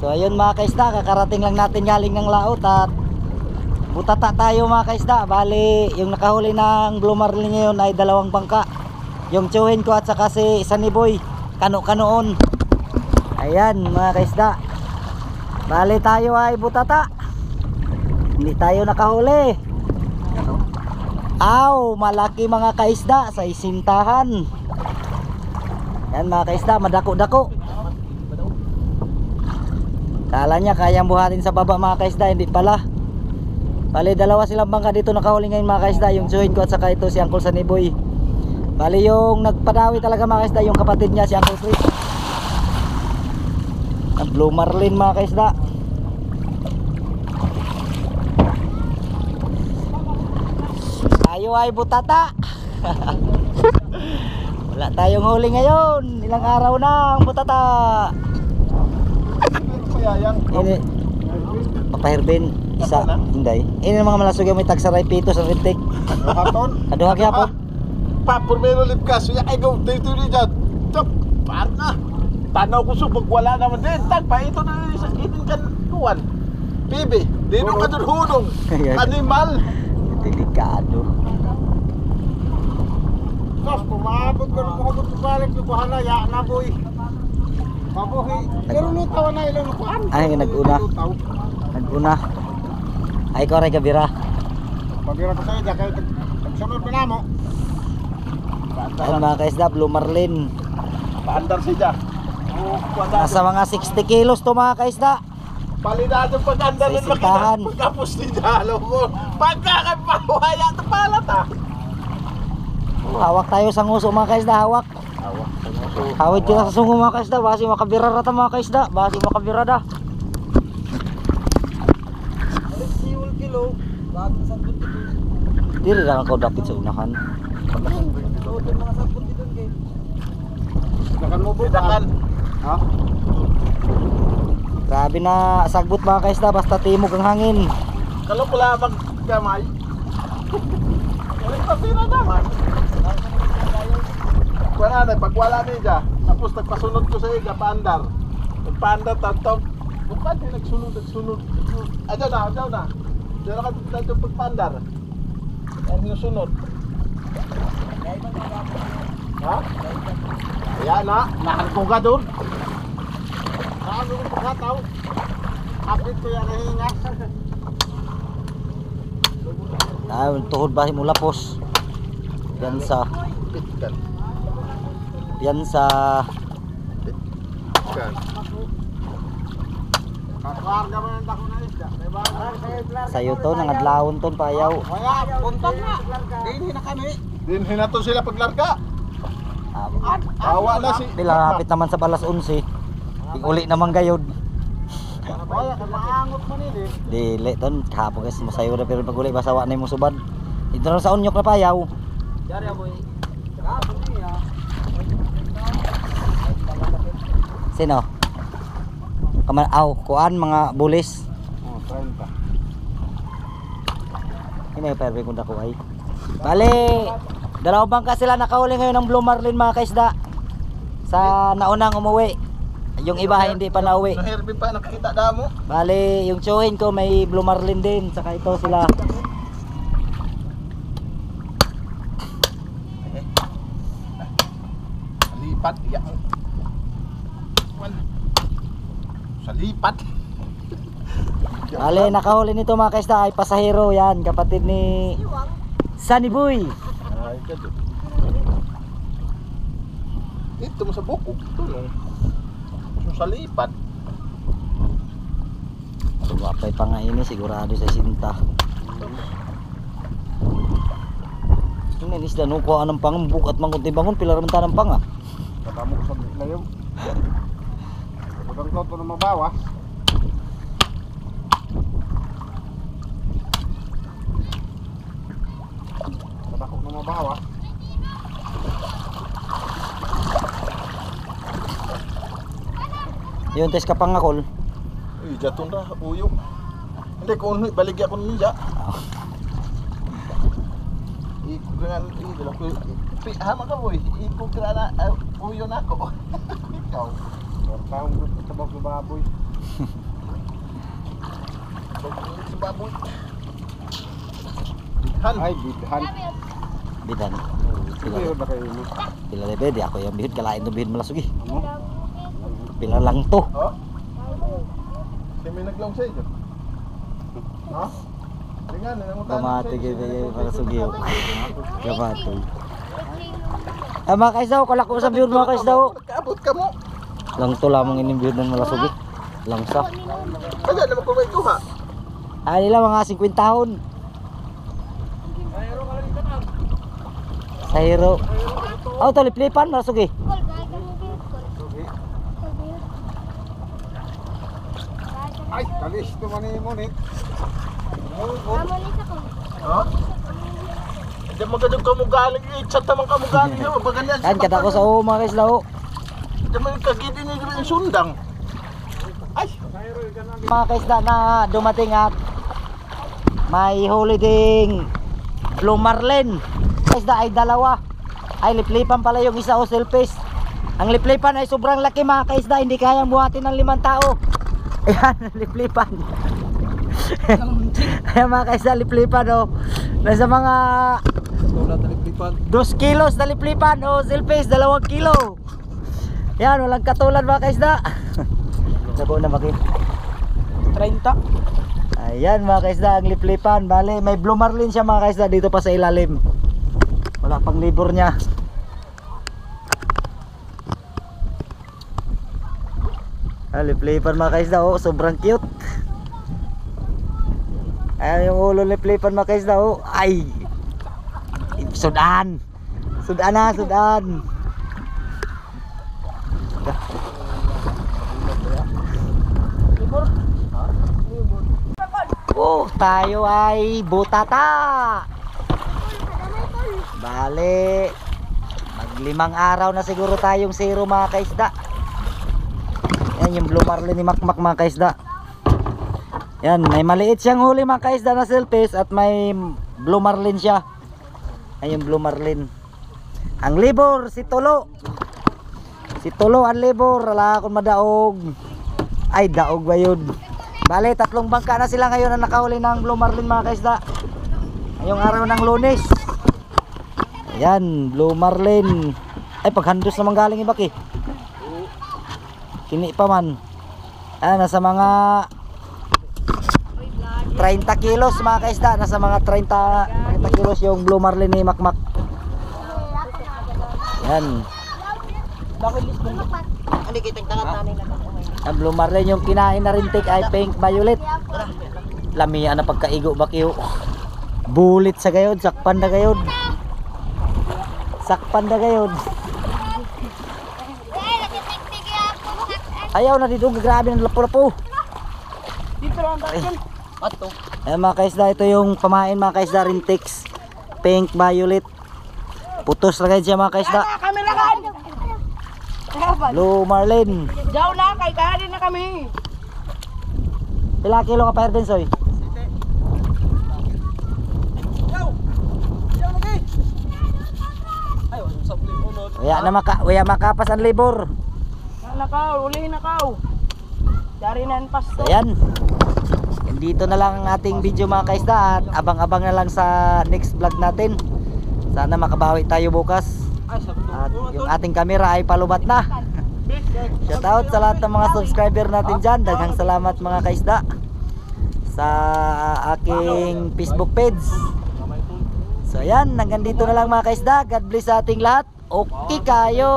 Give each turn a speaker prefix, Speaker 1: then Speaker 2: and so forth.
Speaker 1: So ayun mga kaisda, kakarating lang natin galing ng laot at butata tayo mga kaisda. Bali yung nakahuli ng blue marlin ngayon ay 2 bangka, yung tsuhin ko at saka si Sunny Boy, kano-kanoon. Ayan mga kaisda, bali tayo ay butata, hindi tayo nakahuli. Aw, malaki mga kaisda sa isintahan. Yan mga kaisda, madako-dako. Kala niya kayang buhatin sa baba mga kaisda, hindi pala. Bali 2 silang bangka dito nakahuli ngayon mga kaisda, yung tsuhin ko at saka ito si Uncle Sunny Boy. Bali yung nagpadawi talaga mga kaisda, yung kapatid niya si Uncle Chris. Ang blue marlin mga kaisda. Tayo ay butata. Wala tayong huli ngayon, ilang araw na ang butata. Ini papahirbin isa hinday. Ini mga malasog yung may tagsaray pito sa rintik. Aduha gyapon.
Speaker 2: Pa primero lipkas ya ay go dito ni dyan. Tap parna. Tanaw ko subog wala naman din. Tag pa ito na sa itin kan tuwan. Pibi, dino ka dun hunong. Animal.
Speaker 1: Delikado.
Speaker 2: Sos, pumabot ko nung mahubot ko balik yung bahala, ya na boy. Mabuhi, pero lutaw na ilang lukuan.
Speaker 1: Ay, nag-una. Nag-una. Ay, ko rin kabira.
Speaker 2: Pabira ko sa'yo, dahil nagsunod pa na mo.
Speaker 1: Ay, mga kaisda, blue marlin.
Speaker 2: Paandar siya.
Speaker 1: Nasa mga 60 kilos to mga kaisda.
Speaker 2: Palidado pag-andar
Speaker 1: Sa
Speaker 2: rin
Speaker 1: isintahan.
Speaker 2: pagkapos ni Jalo mo. Pagkakapawaya ito palat ha.
Speaker 1: Hawak tayo sa nguso mga kaisda, hawak. Hawid kita sa sungo mga kaisda, basi makabira rata mga kaisda, basi makabira dah. Diri lang kau dapit sa unahan.
Speaker 2: Dakan mo po. Dakan. Ha?
Speaker 1: Grabe na sagbot mga kaisda, basta timog ang hangin.
Speaker 2: Kalau pula magkamay. Wala pasira naman. Wala na, pag wala niya, tapos nagpasunod ko sa iga, paandar. Nagpaandar, tantong, bukan din, nagsunod. Adyaw na. Diyan na ka dito pagpaandar. Ang sinusunod. Ha? Ayan na, nahanong ka doon. Nahanong ko pagkataw. Kapit ko yan nahinga.
Speaker 1: Tuhod ba mula pos. Yan sa
Speaker 2: Kakarga mo ng dako na isda.
Speaker 1: sayo to, nangadlawon ton payaw.
Speaker 2: Kaya, puntak na. Dinhin na kami. Dinhin na to sila paglarga. Awa na si.
Speaker 1: Pila hapit naman sa balas 11. Uli naman gayod.
Speaker 2: Kaya, maangot mo nili.
Speaker 1: Dili ton, kapo guys, masayo na pero pag uli basawa na yung musubad. Ito na sa unyok na payaw.
Speaker 2: Dari boy.
Speaker 1: Sino? Kuan mga bulis.
Speaker 2: Oh, 30.
Speaker 1: Ini perbe kung dako ay. Bale, 2 bangka sila nakahuli ngayon ng blue marlin mga kaisda. Sa naunang umuwi. Yung iba hindi pa nauwi.
Speaker 2: No Herbie pa nakakita damo.
Speaker 1: Bale, yung tsuhin ko may blue marlin din. Saka ito sila.
Speaker 2: Lipat ya. Sa lipat.
Speaker 1: Bale, nakahuli nito mga kaisda ay pasahero yan. Kapatid ni Sunny Boy.
Speaker 2: Ay, kado. Ito mo sa buko. Ito no. Sa lipat.
Speaker 1: Wapay pa nga ini sigurado sa sinta. Ini isda no ko anong pangambuk at mangkunti bangon pila raman tanang panga.
Speaker 2: Katamo ko sa layo. Pagkang toto na mabawas. Katakot na mabawas.
Speaker 1: Yung test ka pangakol.
Speaker 2: Uy, jatun ra, uyo. Hindi ko baligya ko niya. Iko dengan dala ko. Hama ka boy, iko na uyo na ko. Ikaw. Taong gusto tabak ng baboy. Baboy. Bidhan. Ay, bidhan.
Speaker 1: Bidan. Pila
Speaker 2: na kayo mo.
Speaker 1: pila na bede ako yung bihid kalain to bihid malasog eh. Pila lang to.
Speaker 2: Oh? Siya may naglaw sa iyo. Ha? Tingnan,
Speaker 1: Gamati gid malasog yo. Gamati. Mga kaisdaw, kalak ko sa bihid mga kaisdaw.
Speaker 2: Kaabot ka mo.
Speaker 1: Lang to lamang ining bihid ng malasog eh. Langsa.
Speaker 2: Kaya naman kung may tuha.
Speaker 1: Nila mga 50 taon. Sa hero. Oh, to liplipan malasog eh.
Speaker 2: Ay, kalis naman ni Monit. Ha? Diyan magandang kamugaling eh. Chat naman kamugaling yun. Baganyan.
Speaker 1: Yan kata ko sa mga kaisdaw.
Speaker 2: Diyan may kagiti ni yung sundang. Ay!
Speaker 1: Mga kaisda na dumating at may huli ding Blue Marlin. Kaisda ay dalawa. Ay liplipan pala yung isa o silpis. Ang liplipan ay sobrang laki mga kaisda, hindi kayang buhatin ng 5 tao. Ayan, liplipan. Ayan mga kaisda, liplipan o. Nasa mga 2 kilos na liplipan o silpis, 2 kilo. Yan, walang katulad mga kaisda. Sabo na bakit? 30. Ayan mga kaisda, ang liplipan. Bale, may Blue Marlin siya mga kaisda dito pa sa ilalim. Wala pang libor niya. Liplipan mga kaisda, oh, sobrang cute. Ayan yung ulo liplipan mga kaisda, oh. Ay, sudan. Sudan na, sudan. Oh, tayo ay butata. Bale, mag 5 araw na siguro tayong zero mga kaisda. Yan yung Blue Marlin ni Makmak mga kaisda. Yan, may maliit siyang huli mga kaisda na silpis at may Blue Marlin siya. Yan yung Blue Marlin. Ang libor, si Tulo. Si Tulo ang libor, wala akong madaog. Ay, daog ba yun? Bale, 3 bangka na sila ngayon na nakahuli ng Blue Marlin mga kaisda. Ngayong araw ng Lunes. Ayan, Blue Marlin. Ay, paghandos naman galing ibak eh. Kini pa man. Ayan, nasa mga 30 kilos mga kaisda. Nasa mga 30 kilos yung Blue Marlin ni Makmak. Ayan. Ang Blue Marlin yung kinain na rintik ay pink violet. Lamian na pagkaigo bakiyo. Bulit sa gayod, sakpan na gayod. Sakpan na gayod. Ayaw na dito, grabe ng lapo-lapo. Ay mga kaisda, ito yung pamain mga kaisda rintiks. Pink violet. Putos na kayo siya mga kaisda. Blue Marlin.
Speaker 3: Jaw na, kay kanin na kami.
Speaker 1: Pila kilo ka pa Erdensoy? Waya makapas ang libor.
Speaker 3: Nakaw, uli nakaw. Dari na ang pasto.
Speaker 1: Ayan. Dito na lang ang ating video mga kaisda at abang-abang na lang sa next vlog natin. Sana makabawi tayo bukas. At yung ating camera ay palubat na. Shoutout sa lahat ng mga subscriber natin dyan. Daghang salamat mga kaisda sa aking Facebook page. So ayan, hanggang dito na lang mga kaisda. God bless sa ating lahat. Okay kayo.